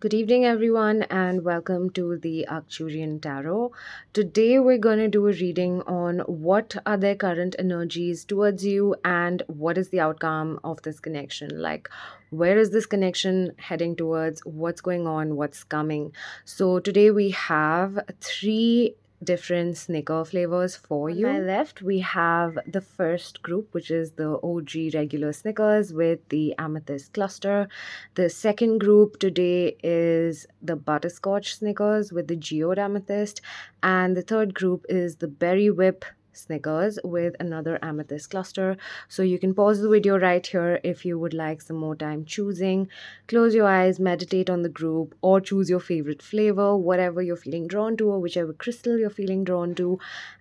Good evening, everyone, and welcome to the Arcturian Tarot. Today, we're going to do a reading on what are their current energies towards you and what is the outcome of this connection. Like, where is this connection heading towards? What's going on? What's coming? So, today we have three different Snicker flavors for you. On my left, we have the first group, which is the OG regular Snickers with the amethyst cluster. The second group today is the butterscotch Snickers with the geode amethyst. And the third group is the berry whip Snickers with another amethyst cluster. So you can pause the video right here if you would like some more time choosing. Close your eyes, meditate on the group, or choose your favorite flavor, whatever you're feeling drawn to, or whichever crystal you're feeling drawn to.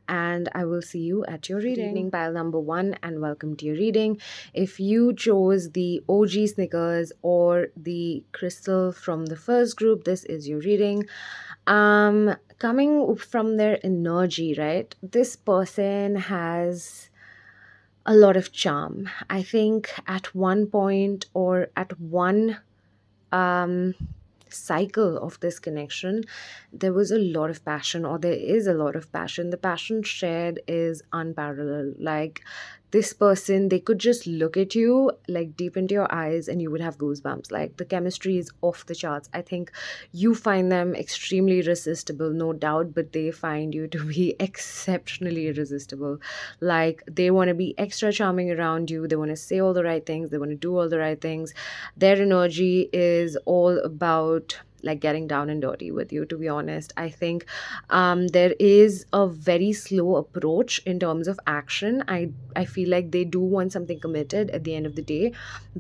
And I will see you at your reading. Good evening, pile number one, and welcome to your reading. If you chose the OG Snickers or the crystal from the first group, this is your reading. Coming from their energy, right? This person has a lot of charm. I think at one point or at one um cycle of this connection, there was a lot of passion, or there is a lot of passion. The passion shared is unparalleled. Like, this person, they could just look at you like deep into your eyes and you would have goosebumps. Like, the chemistry is off the charts. I think you find them extremely irresistible, no doubt, but they find you to be exceptionally irresistible. Like, they want to be extra charming around you, they want to say all the right things, they want to do all the right things. Their energy is all about like getting down and dirty with you, to be honest. I think there is a very slow approach in terms of action. I feel like they do want something committed at the end of the day,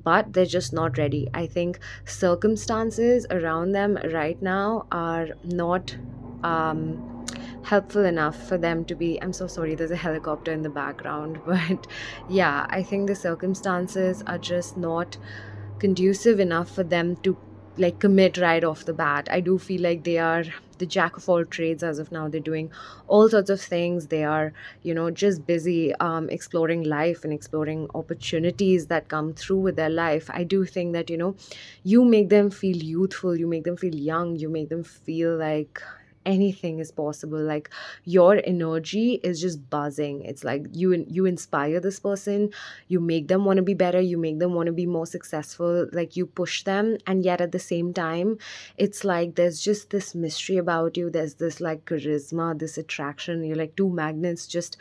but they're just not ready. I think circumstances around them right now are not helpful enough for them to be. I'm so sorry, there's a helicopter in the background, but yeah, I think the circumstances are just not conducive enough for them to like commit right off the bat. I do feel like they are the jack of all trades as of now. They're doing all sorts of things. They are, just busy exploring life and exploring opportunities that come through with their life. I do think that, you make them feel youthful, you make them feel young, you make them feel like anything is possible. Like, your energy is just buzzing. It's like you inspire this person, you make them want to be better, you make them want to be more successful, like you push them. And yet at the same time, it's like there's just this mystery about you, there's this like charisma, this attraction. You're like two magnets just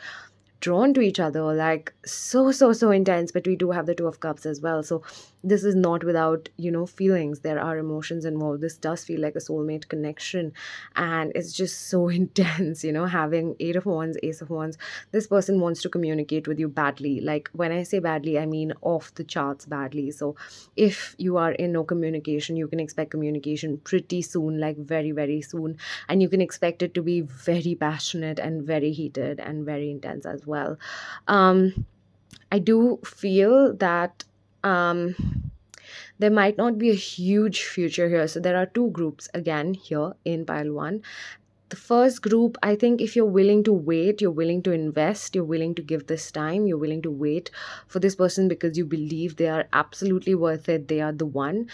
drawn to each other, like so intense. But we do have the two of cups as well, so this is not without feelings. There are emotions involved. This does feel like a soulmate connection, and it's just so intense. Having eight of wands, ace of wands, this person wants to communicate with you badly. Like, when I say badly, I mean off the charts badly. So if you are in no communication, you can expect communication pretty soon, like very soon. And you can expect it to be very passionate and very heated and very intense as well. I do feel that um, there might not be a huge future here. So there are two groups again here in pile one. The first group, I think if you're willing to wait, you're willing to invest, you're willing to give this time, you're willing to wait for this person because you believe they are absolutely worth it, they are the one,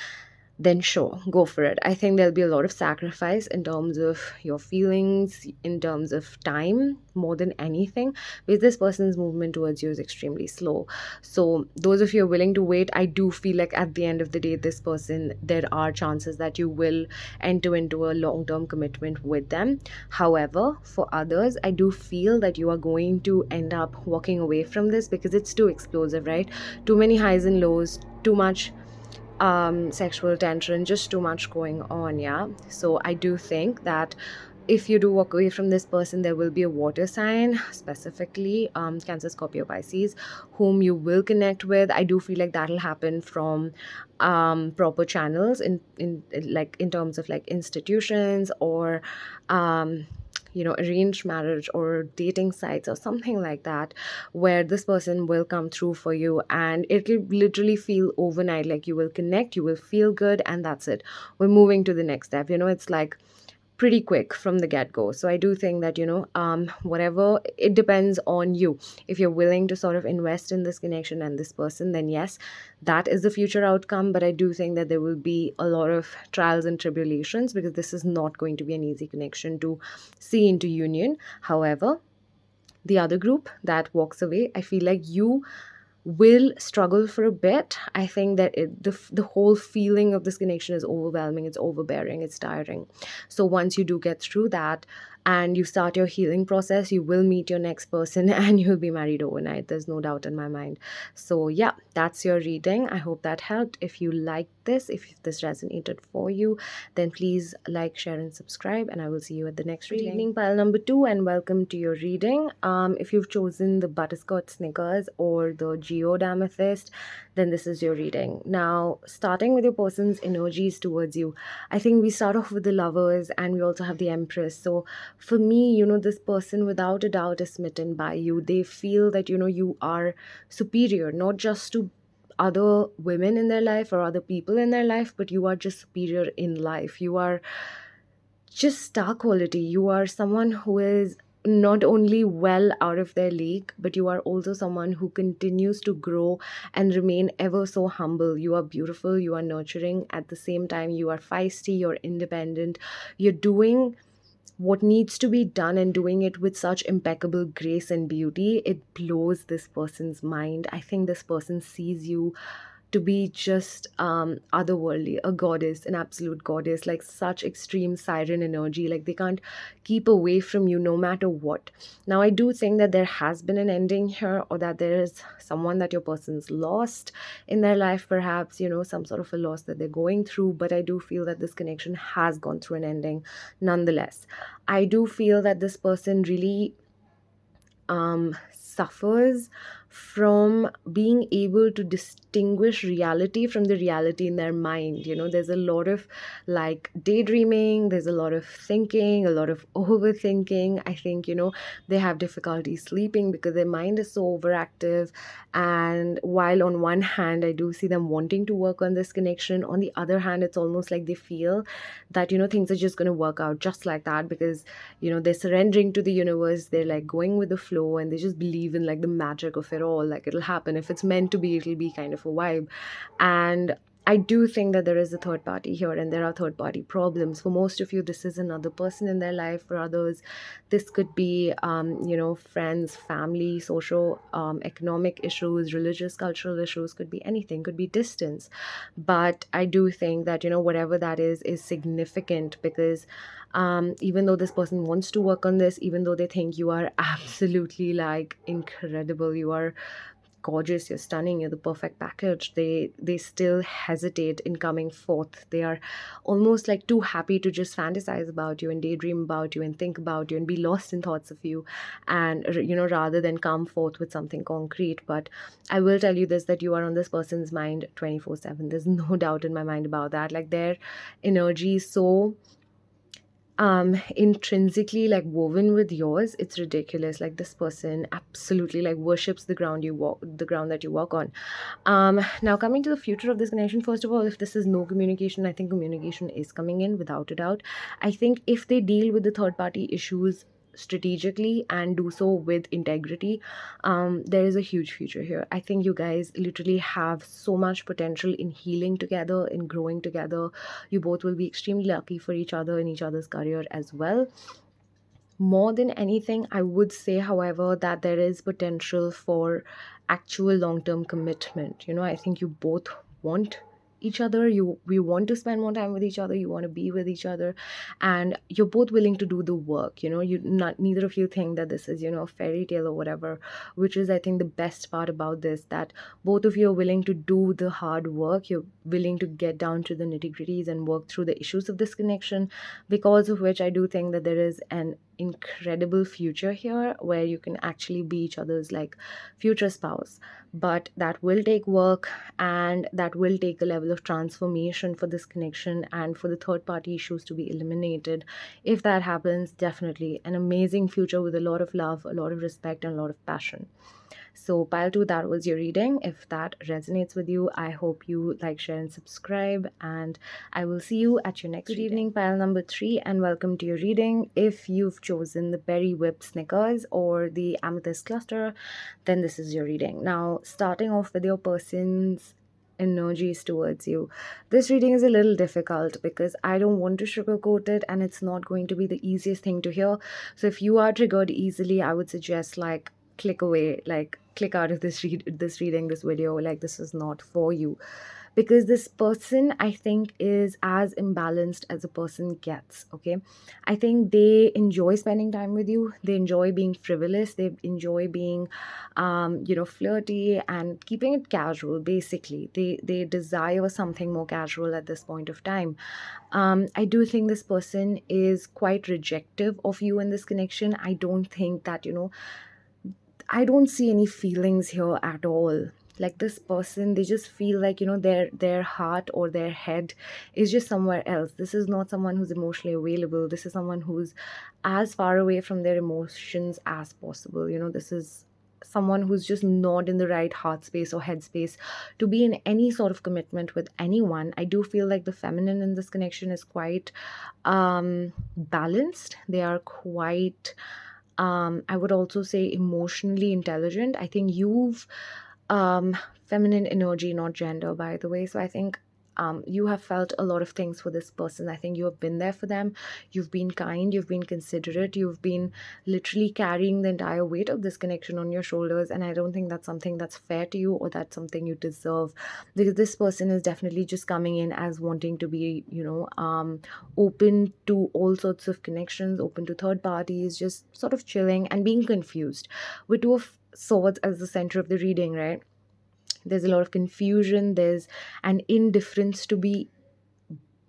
then sure, go for it. I think there'll be a lot of sacrifice in terms of your feelings, in terms of time, more than anything, because this person's movement towards you is extremely slow. So those of you who are willing to wait, I do feel like at the end of the day, this person, there are chances that you will enter into a long-term commitment with them. However, for others, I do feel that you are going to end up walking away from this because it's too explosive, right? Too many highs and lows, too much sexual tension, just too much going on. Yeah, so I do think that if you do walk away from this person, there will be a water sign, specifically Cancer, Scorpio, Pisces, whom you will connect with. I do feel like that'll happen from proper channels in like in terms of like institutions or arranged marriage or dating sites or something like that, where this person will come through for you, and it'll literally feel overnight. Like, you will connect, you will feel good, and that's it. We're moving to the next step. It's like pretty quick from the get-go. So I do think that, whatever, it depends on you. If you're willing to sort of invest in this connection and this person, then yes, that is the future outcome. But I do think that there will be a lot of trials and tribulations, because this is not going to be an easy connection to see into union. However, the other group that walks away, I feel like you will struggle for a bit. I think that the whole feeling of this connection is overwhelming, it's overbearing, it's tiring. So once you do get through that and you start your healing process, you will meet your next person and you'll be married overnight. There's no doubt in my mind. So yeah, that's your reading. I hope that helped. If you liked this, if this resonated for you, then please like, share, and subscribe, and I will see you at the next reading. Good evening, pile number 2, and welcome to your reading. If you've chosen the butterscotch Snickers or the geode amethyst, then this is your reading. Now, starting with your person's energies towards you, I think we start off with the lovers, and we also have the empress. So for me, this person without a doubt is smitten by you. They feel that, you are superior, not just to other women in their life or other people in their life, but you are just superior in life. You are just star quality. You are someone who is not only well out of their league, but you are also someone who continues to grow and remain ever so humble. You are beautiful, you are nurturing. At the same time, you are feisty, you're independent, you're doing what needs to be done and doing it with such impeccable grace and beauty. It blows this person's mind. I think this person sees you to be just otherworldly, a goddess, an absolute goddess, like such extreme siren energy. Like they can't keep away from you no matter what. Now, I do think that there has been an ending here, or that there is someone that your person's lost in their life, perhaps, some sort of a loss that they're going through. But I do feel that this connection has gone through an ending nonetheless. I do feel that this person really suffers from being able to distinguish reality from the reality in their mind. There's a lot of like daydreaming, there's a lot of thinking, a lot of overthinking. I think, they have difficulty sleeping because their mind is so overactive. And while on one hand, I do see them wanting to work on this connection, on the other hand, it's almost like they feel that, things are just going to work out just like that, because they're surrendering to the universe, they're like going with the flow, and they just believe in like the magic of it all. Like it'll happen. If it's meant to be, it'll be kind of a vibe. And I do think that there is a third party here, and there are third party problems. For most of you, this is another person in their life. For others, this could be, friends, family, social, economic issues, religious, cultural issues, could be anything, could be distance. But I do think that, whatever that is significant, because even though this person wants to work on this, even though they think you are absolutely like incredible, you are gorgeous, you're stunning, you're the perfect package, they still hesitate in coming forth. They are almost like too happy to just fantasize about you and daydream about you and think about you and be lost in thoughts of you, and rather than come forth with something concrete. But I will tell you this, that you are on this person's mind 24/7. There's no doubt in my mind about that. Like their energy is so intrinsically like woven with yours, it's ridiculous. Like this person absolutely like worships the ground that you walk on. Now, coming to the future of this connection, first of all, if this is no communication, I think communication is coming in without a doubt. I think if they deal with the third party issues strategically and do so with integrity, there is a huge future here. I think you guys literally have so much potential in healing together, in growing together. You both will be extremely lucky for each other in each other's career as well. More than anything, I would say, however, that there is potential for actual long-term commitment. I think you both want each other. We want to spend more time with each other. You want to be with each other, and you're both willing to do the work. Neither of you think that this is a fairy tale or whatever, which is, I think, the best part about this, that both of you are willing to do the hard work. You're willing to get down to the nitty-gritties and work through the issues of this connection, because of which I do think that there is an incredible future here where you can actually be each other's like future spouse. But that will take work, and that will take a level of transformation for this connection and for the third party issues to be eliminated. If that happens, definitely an amazing future with a lot of love, a lot of respect, and a lot of passion. So, pile 2, that was your reading. If that resonates with you, I hope you like, share, and subscribe. And I will see you at your next reading. Good evening, pile number 3, and welcome to your reading. If you've chosen the Berry Whip Snickers or the Amethyst Cluster, then this is your reading. Now, starting off with your person's energies towards you. This reading is a little difficult because I don't want to sugarcoat it, and it's not going to be the easiest thing to hear. So if you are triggered easily, I would suggest like click away, like click out of this reading, this video. Like, this is not for you, because this person, I think, is as imbalanced as a person gets. Okay, I think they enjoy spending time with you, they enjoy being frivolous, they enjoy being flirty and keeping it casual. Basically, they desire something more casual at this point of time. I do think this person is quite rejective of you in this connection. I don't think that, I don't see any feelings here at all. Like, this person, they just feel like, their heart or their head is just somewhere else. This is not someone who's emotionally available. This is someone who's as far away from their emotions as possible. This is someone who's just not in the right heart space or head space to be in any sort of commitment with anyone. I do feel like the feminine in this connection is quite balanced. They are quite I would also say emotionally intelligent. I think you've feminine energy, not gender, by the way. So I think you have felt a lot of things for this person. I think you have been there for them. You've been kind, you've been considerate, you've been literally carrying the entire weight of this connection on your shoulders. And I don't think that's something that's fair to you or that's something you deserve, because this person is definitely just coming in as wanting to be, open to all sorts of connections, open to third parties, just sort of chilling and being confused. With Two of Swords as the center of the reading, right? There's a lot of confusion, there's an indifference to be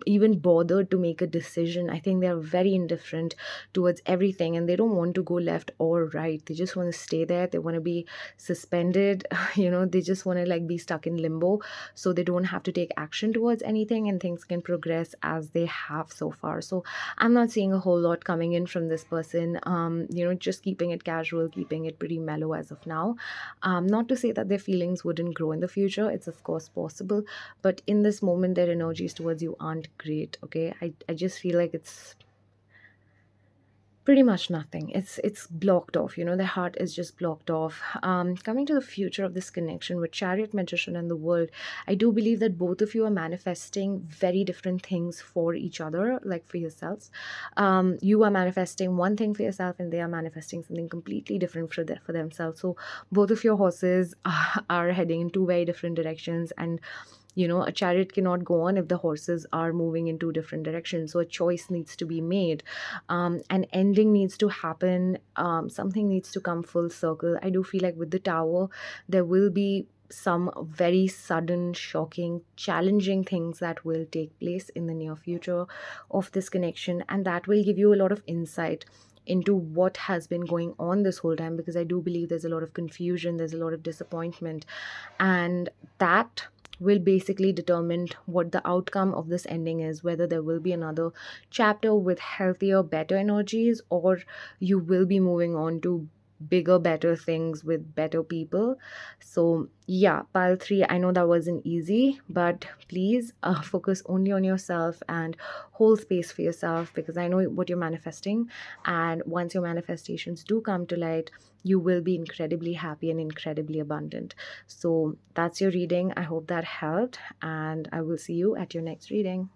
even bothered to make a decision. I think they are very indifferent towards everything, and they don't want to go left or right. They just want to stay there. They want to be suspended. They just want to like be stuck in limbo, so they don't have to take action towards anything, and things can progress as they have so far. So I'm not seeing a whole lot coming in from this person. Just keeping it casual, keeping it pretty mellow as of now. Not to say that their feelings wouldn't grow in the future. It's of course possible, but in this moment their energies towards you aren't great. Okay, I just feel like it's pretty much nothing. It's blocked off. Their heart is just blocked off. Coming to the future of this connection with Chariot, Magician, and the World, I do believe that both of you are manifesting very different things for each other, like for yourselves. You are manifesting one thing for yourself, and they are manifesting something completely different for themselves. So both of your horses are heading in two very different directions, and a chariot cannot go on if the horses are moving in two different directions. So a choice needs to be made. An ending needs to happen. Something needs to come full circle. I do feel like with the Tower, there will be some very sudden, shocking, challenging things that will take place in the near future of this connection, and that will give you a lot of insight into what has been going on this whole time, because I do believe there's a lot of confusion, there's a lot of disappointment, and that will basically determine what the outcome of this ending is, whether there will be another chapter with healthier, better energies, or you will be moving on to bigger, better things with better people. So yeah, pile 3, I know that wasn't easy, but please focus only on yourself and hold space for yourself, because I know what you're manifesting, and once your manifestations do come to light, you will be incredibly happy and incredibly abundant. So that's your reading. I hope that helped, and I will see you at your next reading.